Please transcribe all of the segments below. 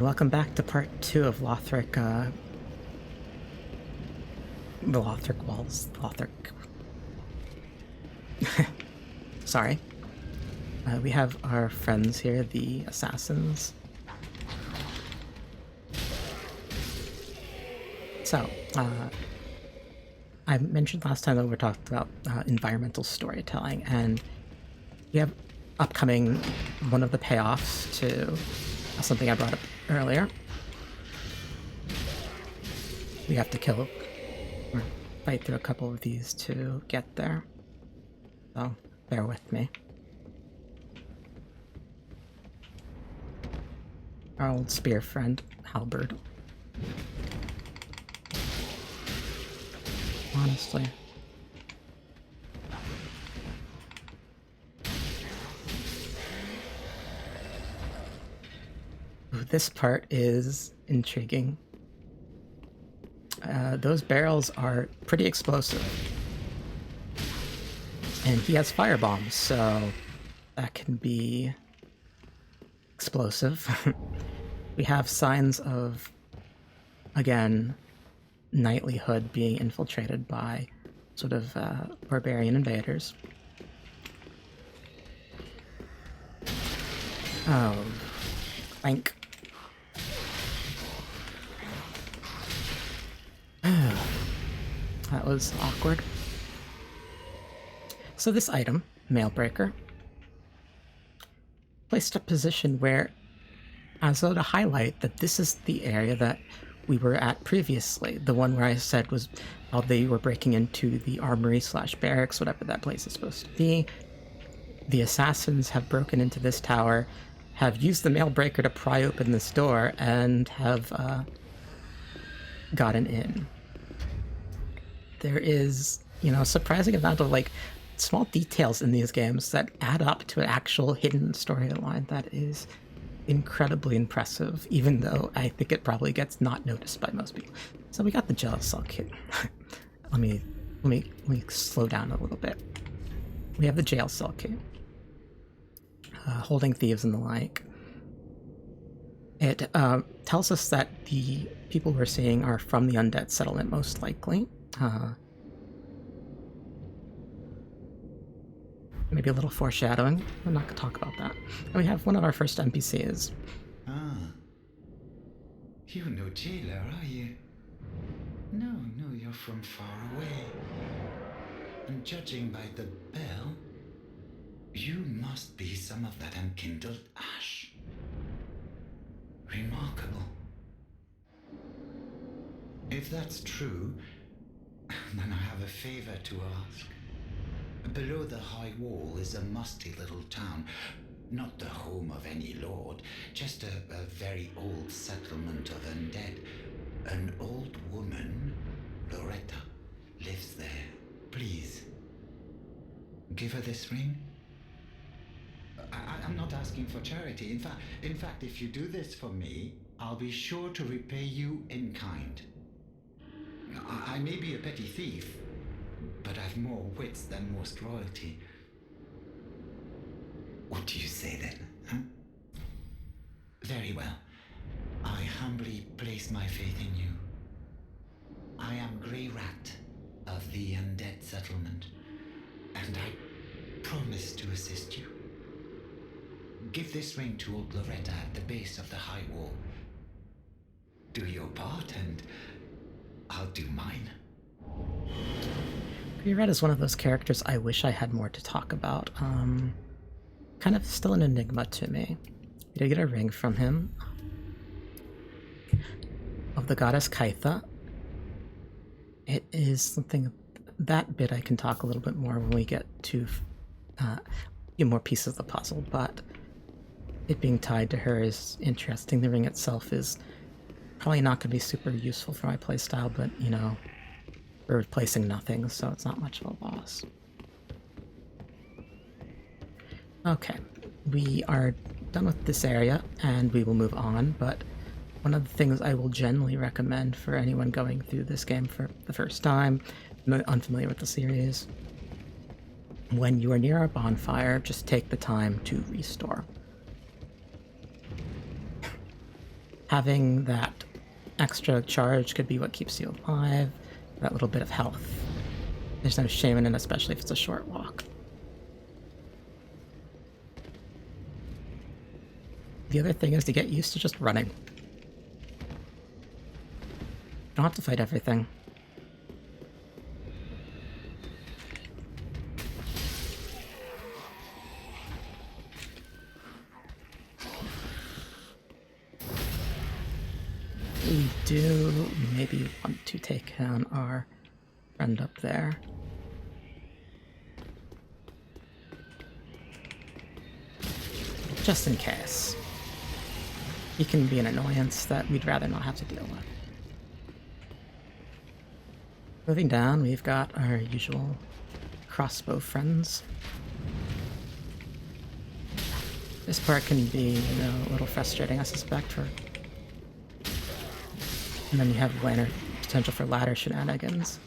Welcome back to part 2 of Lothric, the Lothric Walls. Sorry. We have our friends here, the assassins. So, I mentioned last time that we talked about environmental storytelling, and we have upcoming one of the payoffs to something I brought up earlier. We have to kill or fight through a couple of these to get there, so bear with me. Our old spear friend, Halberd. Honestly. Ooh, this part is intriguing. Those barrels are pretty explosive. And he has fire bombs, so that can be explosive. We have signs of, again, knightlyhood being infiltrated by sort of barbarian invaders. Oh, thank. That was awkward. So this item, Mailbreaker, placed a position where, as though to highlight that this is the area that we were at previously, the one where I said was while they were breaking into the armory / barracks, whatever that place is supposed to be. The assassins have broken into this tower, have used the Mailbreaker to pry open this door, and have gotten in. There is, a surprising amount of small details in these games that add up to an actual hidden storyline that is incredibly impressive, even though I think it probably gets not noticed by most people. So we got the jail cell kit. let me slow down a little bit. We have the jail cell kit. Holding thieves and the like. It tells us that the people we're seeing are from the undead settlement, most likely. Maybe a little foreshadowing. I'm not going to talk about that. And we have one of our first NPCs. Ah. You're no jailer, are you? No, you're from far away. And judging by the bell, you must be some of that unkindled ash. Remarkable. If that's true, then I have a favor to ask. Below the high wall is a musty little town. Not the home of any lord, just a very old settlement of undead. An old woman, Loretta, lives there. Please, give her this ring. I'm not asking for charity. In fact, if you do this for me, I'll be sure to repay you in kind. I may be a petty thief, but I've more wits than most royalty. What do you say then, huh? Very well. I humbly place my faith in you. I am Grey Rat of the undead settlement, and I promise to assist you. Give this ring to old Loretta at the base of the high wall. Do your part, and I'll do mine. Grey Rat is one of those characters I wish I had more to talk about. Kind of still an enigma to me. We did get a ring from him. Of the goddess Kaitha. It is something, that bit I can talk a little bit more when we get to more pieces of the puzzle, but it being tied to her is interesting. The ring itself is probably not going to be super useful for my playstyle, but, we're replacing nothing, so it's not much of a loss. Okay, we are done with this area, and we will move on, but one of the things I will generally recommend for anyone going through this game for the first time, unfamiliar with the series, when you are near a bonfire, just take the time to restore. having that extra charge could be what keeps you alive, that little bit of health. There's no shame in it, especially if it's a short walk. The other thing is to get used to just running. You don't have to fight everything. We do maybe want to take down our friend up there. Just in case. He can be an annoyance that we'd rather not have to deal with. Moving down, we've got our usual crossbow friends. This part can be, a little frustrating, I suspect, for... And then you have potential for ladder shenanigans.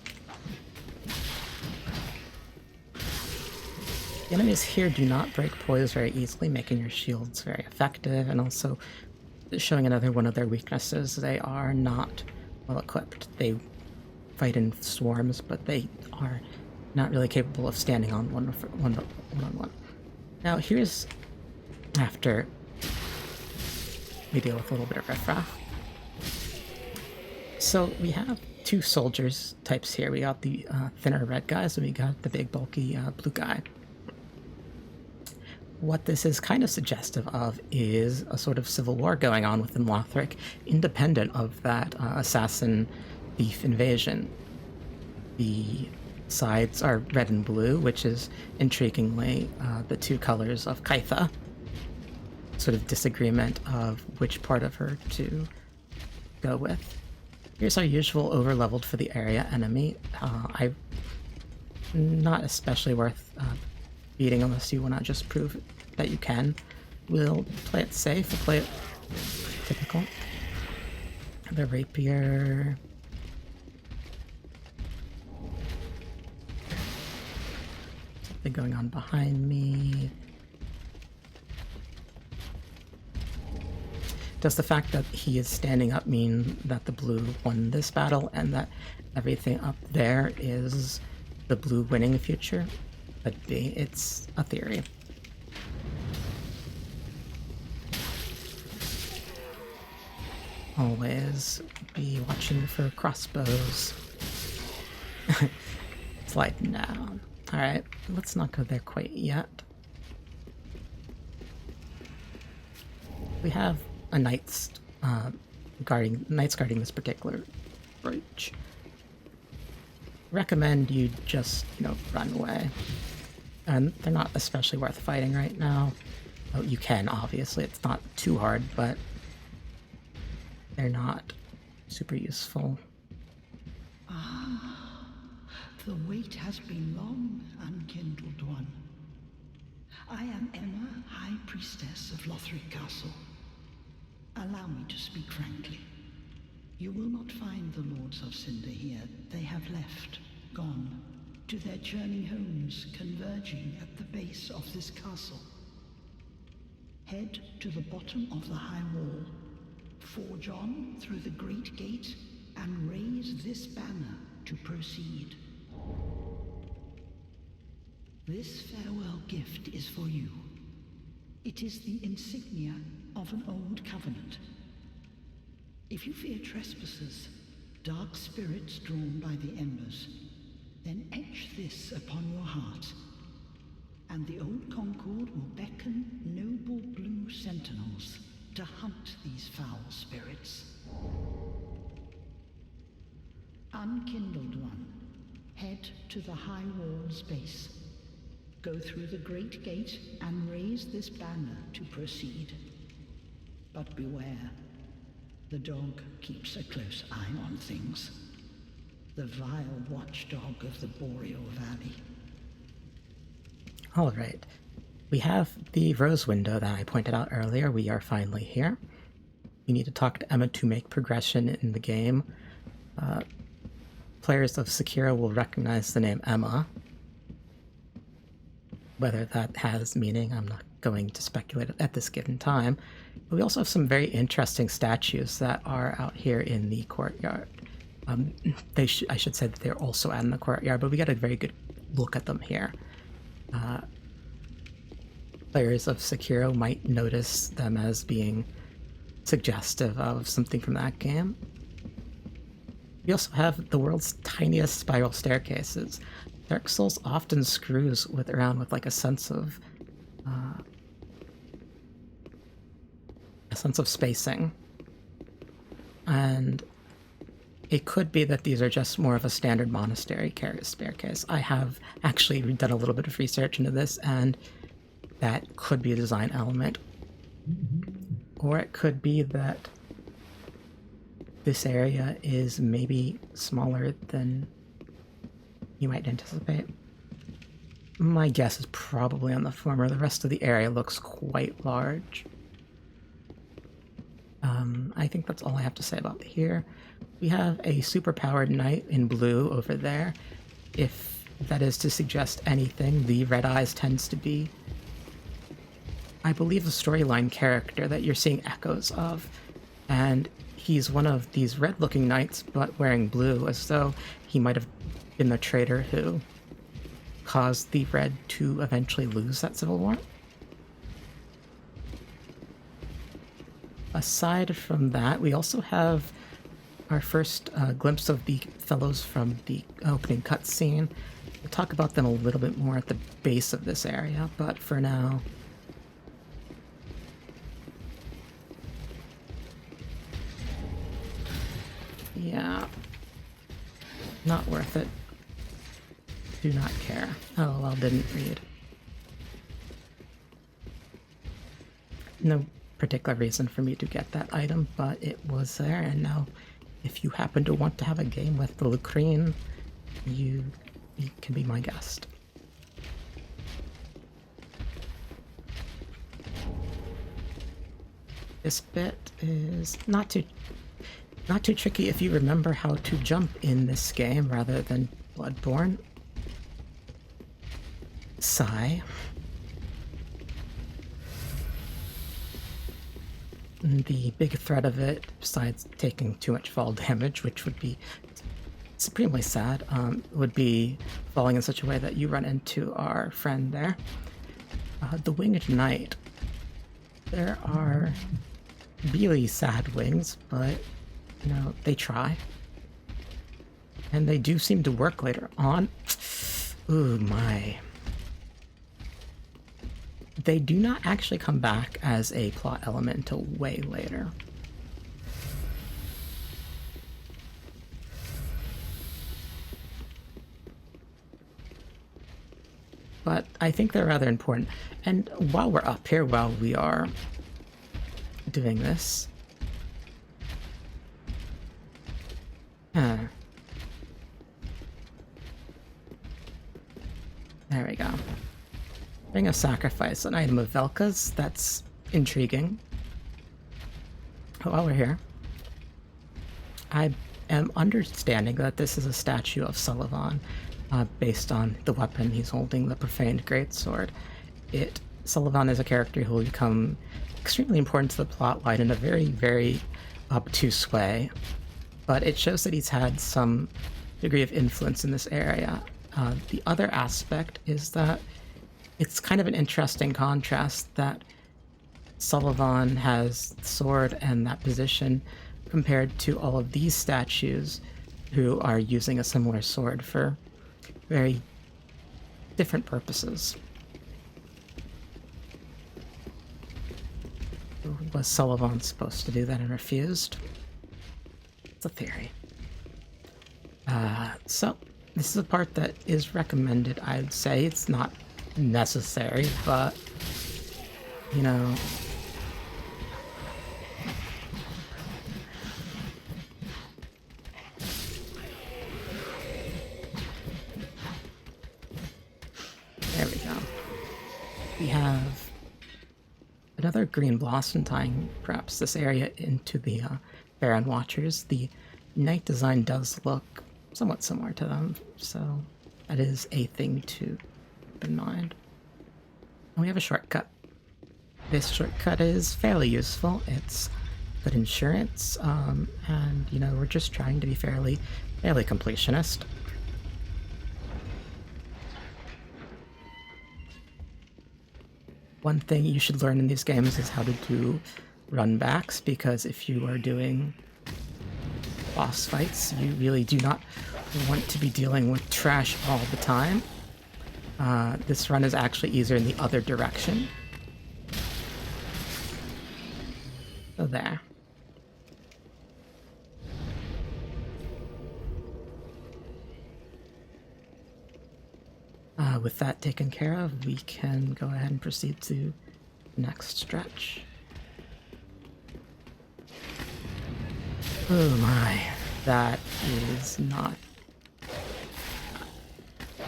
The enemies here do not break poise very easily, making your shields very effective, and also showing another one of their weaknesses. They are not well equipped. They fight in swarms, but they are not really capable of standing on one-on-one. Now here's after we deal with a little bit of riffraff. So we have two soldiers types here. We got the thinner red guys, and we got the big bulky blue guy. What this is kind of suggestive of is a sort of civil war going on within Lothric, independent of that assassin thief invasion. The sides are red and blue, which is intriguingly the two colors of Kaitha. Sort of disagreement of which part of her to go with. Here's our usual overleveled for the area enemy. Not especially worth beating unless you want to just prove that you can. We'll play it safe, we'll play it typical. The rapier... Something going on behind me. Does the fact that he is standing up mean that the blue won this battle and that everything up there is the blue winning future? Could be. It's a theory. Always be watching for crossbows. Sliding down. Alright, let's not go there quite yet. We have a knights guarding this particular breach. Recommend you just, run away. And they're not especially worth fighting right now. Oh, you can, obviously. It's not too hard, but they're not super useful. Ah, the wait has been long, unkindled one. I am Emma, High Priestess of Lothric Castle. Allow me to speak frankly. You will not find the Lords of Cinder here. They have left, gone, to their churning homes, converging at the base of this castle. Head to the bottom of the high wall, forge on through the great gate, and raise this banner to proceed. This farewell gift is for you. It is the insignia of an old covenant. If you fear trespassers, dark spirits drawn by the embers, then etch this upon your heart, and the old Concord will beckon noble blue sentinels to hunt these foul spirits. Unkindled one, head to the high wall's base. Go through the great gate and raise this banner to proceed. But beware, the dog keeps a close eye on things. The vile watchdog of the Boreal Valley. All right. We have the rose window that I pointed out earlier. We are finally here. We need to talk to Emma to make progression in the game. Players of Sekiro will recognize the name Emma. Whether that has meaning, I'm not going to speculate at this given time. But we also have some very interesting statues that are out here in the courtyard. I should say that they're also out in the courtyard, but we got a very good look at them here. Players of Sekiro might notice them as being suggestive of something from that game. We also have the world's tiniest spiral staircases. Dark Souls often screws around with like a sense of spacing, and it could be that these are just more of a standard monastery staircase. I have actually done a little bit of research into this, and that could be a design element, or it could be that this area is maybe smaller than you might anticipate. My guess is probably on the former. The rest of the area looks quite large. I think that's all I have to say about here. We have a super-powered knight in blue over there. If that is to suggest anything, the red eyes tends to be, I believe, a storyline character that you're seeing echoes of. And he's one of these red-looking knights, but wearing blue, as though he might have been the traitor who caused the red to eventually lose that civil war. Aside from that, we also have our first glimpse of the fellows from the opening cutscene. We'll talk about them a little bit more at the base of this area, but for now, yeah, not worth it. Do not care. Oh, well, didn't read. No particular reason for me to get that item, but it was there, and now if you happen to want to have a game with the Lucrine, you can be my guest. This bit is not too tricky if you remember how to jump in this game rather than Bloodborne. Sigh. The big threat of it, besides taking too much fall damage, which would be supremely sad, would be falling in such a way that you run into our friend there. The Winged Knight. There are really sad wings, but, you know, they try. And they do seem to work later on. Ooh, my. They do not actually come back as a plot element until way later. But I think they're rather important. And while we're up here, while we are doing this... There we go. Ring of Sacrifice, an item of Velkas. That's intriguing. While we're here, I am understanding that this is a statue of Sullivan, based on the weapon he's holding, the profaned greatsword. Sullivan is a character who will become extremely important to the plotline in a very, very obtuse way, but it shows that he's had some degree of influence in this area. The other aspect is that it's kind of an interesting contrast that Sullivan has the sword and that position compared to all of these statues who are using a similar sword for very different purposes. Was Sullivan supposed to do that and refused? It's a theory. So, this is a part that is recommended. I'd say it's not necessary, but, you know, there we go. We have another green blossom tying perhaps this area into the Baron Watchers. The knight design does look somewhat similar to them, so that is a thing to keep in mind. And we have a shortcut. this shortcut is fairly useful. It's good insurance, and you know, we're just trying to be fairly completionist. One thing you should learn in these games is how to do run backs, because if you are doing boss fights, you really do not want to be dealing with trash all the time. This run is actually easier in the other direction. So there. With that taken care of, we can go ahead and proceed to the next stretch. Oh my, that is not...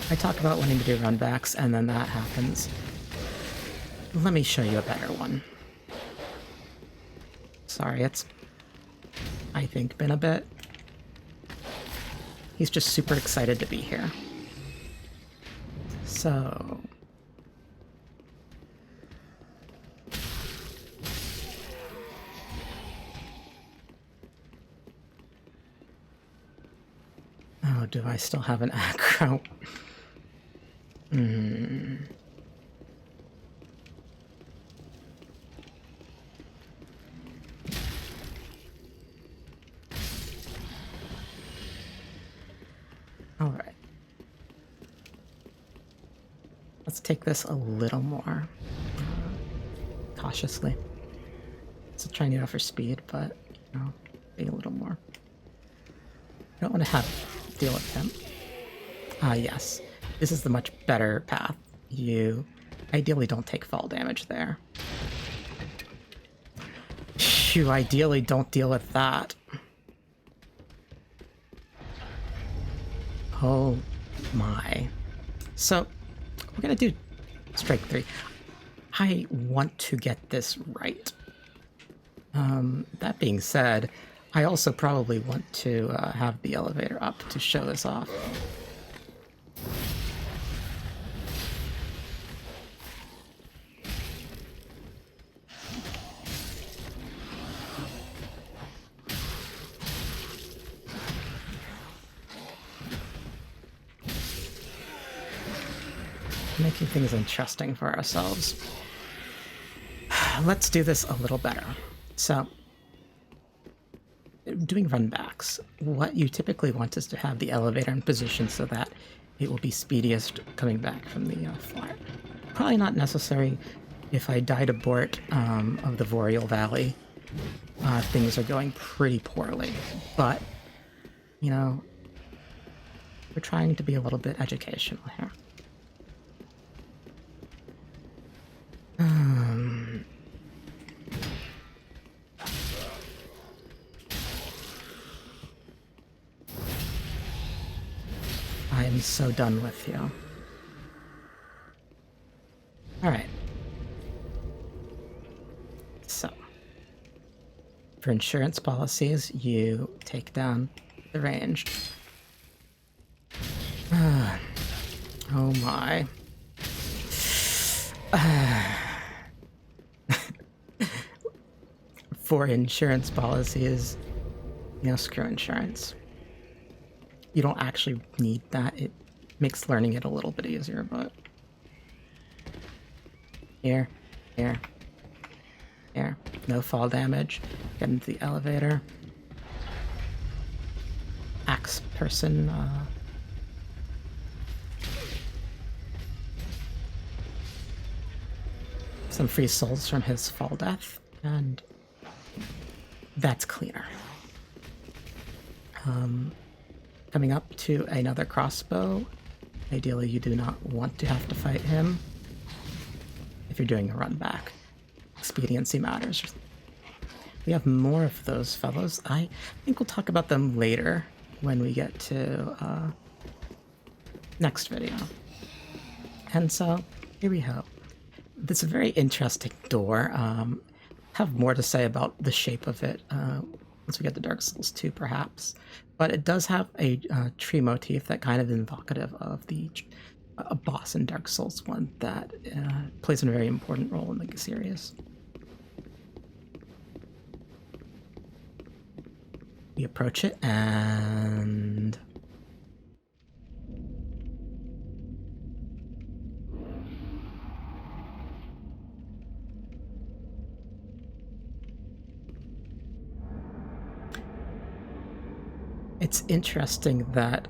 I talk about wanting to do run backs, and then that happens. Let me show you a better one. Sorry, it's, I think, been a bit. He's just super excited to be here. So... oh, do I still have an aggro? All right. Let's take this a little more cautiously. So trying to go for speed, but you know, being a little more. I don't want to have to deal with him. Yes. This is the much better path. You ideally don't take fall damage there. You ideally don't deal with that. Oh my. So, we're gonna do strike 3. I want to get this right. That being said, I also probably want to have the elevator up to show this off. Making things interesting for ourselves. Let's do this a little better. So, doing run backs, what you typically want is to have the elevator in position so that it will be speediest coming back from the flight. Probably not necessary if I die to Bort of the Boreal Valley. Things are going pretty poorly, but, you know, we're trying to be a little bit educational here. I am so done with you. Alright. So, for insurance policies, you take down the ranged. Oh my. For insurance policies, you know, screw insurance. You don't actually need that. It makes learning it a little bit easier, but... Here. No fall damage. Get into the elevator. Axe person, some free souls from his fall death, and that's cleaner. Coming up to another crossbow. Ideally, you do not want to have to fight him if you're doing a run back. Expediency matters. We have more of those fellows. I think we'll talk about them later when we get to next video. And so, here we go. This is a very interesting door. Have more to say about the shape of it once we get to Dark Souls 2, perhaps. But it does have a tree motif that kind of is evocative of the a boss in Dark Souls 1 that plays a very important role in the series. We approach it, and it's interesting that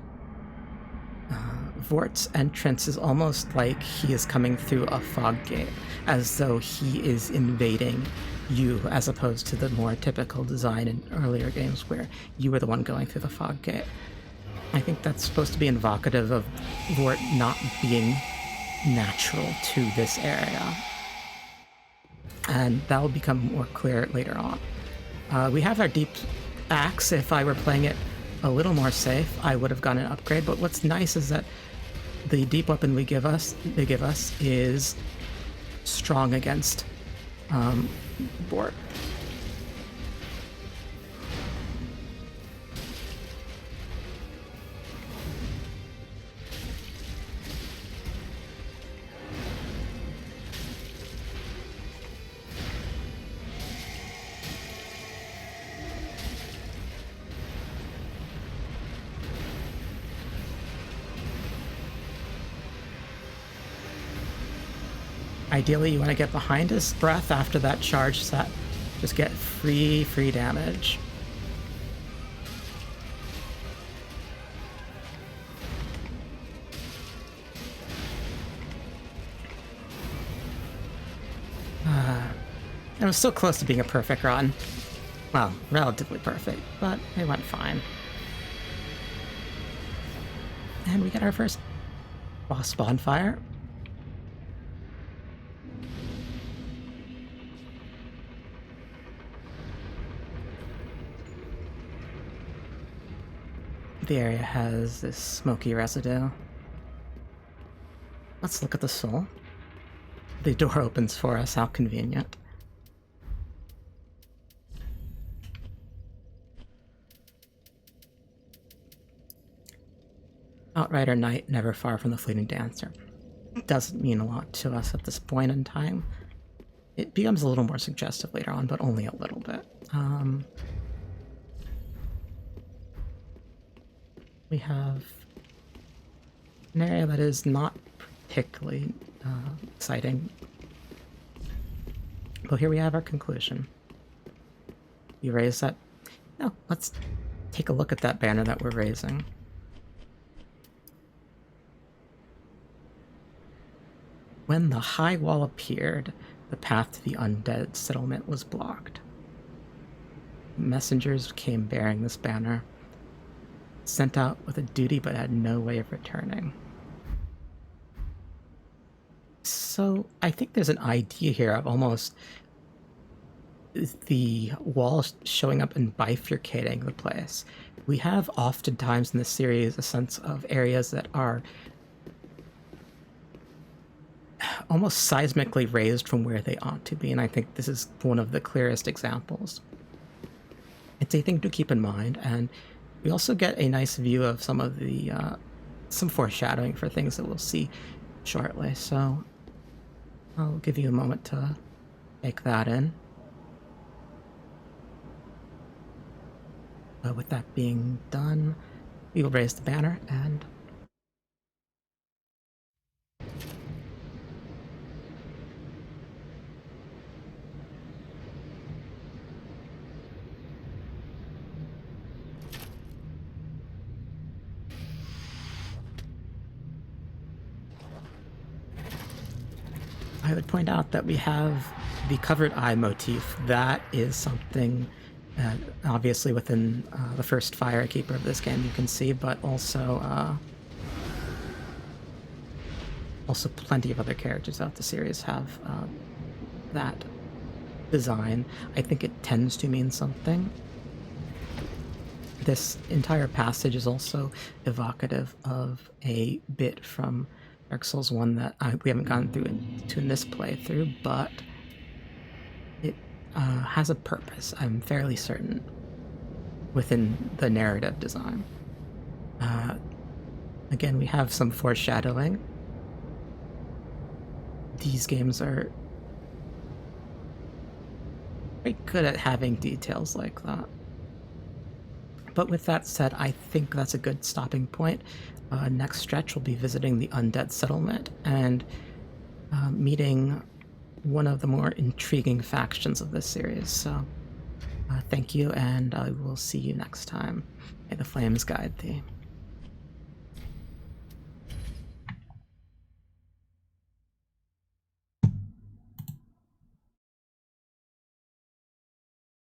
Vort's entrance is almost like he is coming through a fog gate, as though he is invading you, as opposed to the more typical design in earlier games where you were the one going through the fog gate. I think that's supposed to be invocative of Vort not being natural to this area, and that will become more clear later on. We have our deep axe. If I were playing it a little more safe, I would have gotten an upgrade, but what's nice is that the deep weapon they give us is strong against Vort. Ideally, you want to get behind his breath after that charge set. Just get free damage. It was so close to being a perfect run. Well, relatively perfect, but it went fine. And we get our first boss, Bonfire. The area has this smoky residue. Let's look at the soul. The door opens for us, how convenient. Outrider Knight, never far from the fleeting dancer. It doesn't mean a lot to us at this point in time. It becomes a little more suggestive later on, but only a little bit. We have an area that is not particularly exciting. But here we have our conclusion. You raise that... No, let's take a look at that banner that we're raising. When the high wall appeared, the path to the undead settlement was blocked. Messengers came bearing this banner, sent out with a duty but had no way of returning. So I think there's an idea here of almost the wall showing up and bifurcating the place. We have oftentimes in this series a sense of areas that are almost seismically raised from where they ought to be, and I think this is one of the clearest examples. It's a thing to keep in mind, and we also get a nice view of some of the some foreshadowing for things that we'll see shortly, so I'll give you a moment to take that in. With that being done, we will raise the banner and I would point out that we have the covered eye motif. That is something obviously within the first Firekeeper of this game you can see, but also plenty of other characters out the series have that design. I think it tends to mean something. This entire passage is also evocative of a bit from Dark Souls 1 that we haven't gone through in this playthrough, but it has a purpose, I'm fairly certain, within the narrative design. Again, we have some foreshadowing these games are very good at having details like that. But with that said, I think that's a good stopping point. Next stretch, we'll be visiting the Undead Settlement and meeting one of the more intriguing factions of this series. So thank you, and I will see you next time. May the flames guide thee.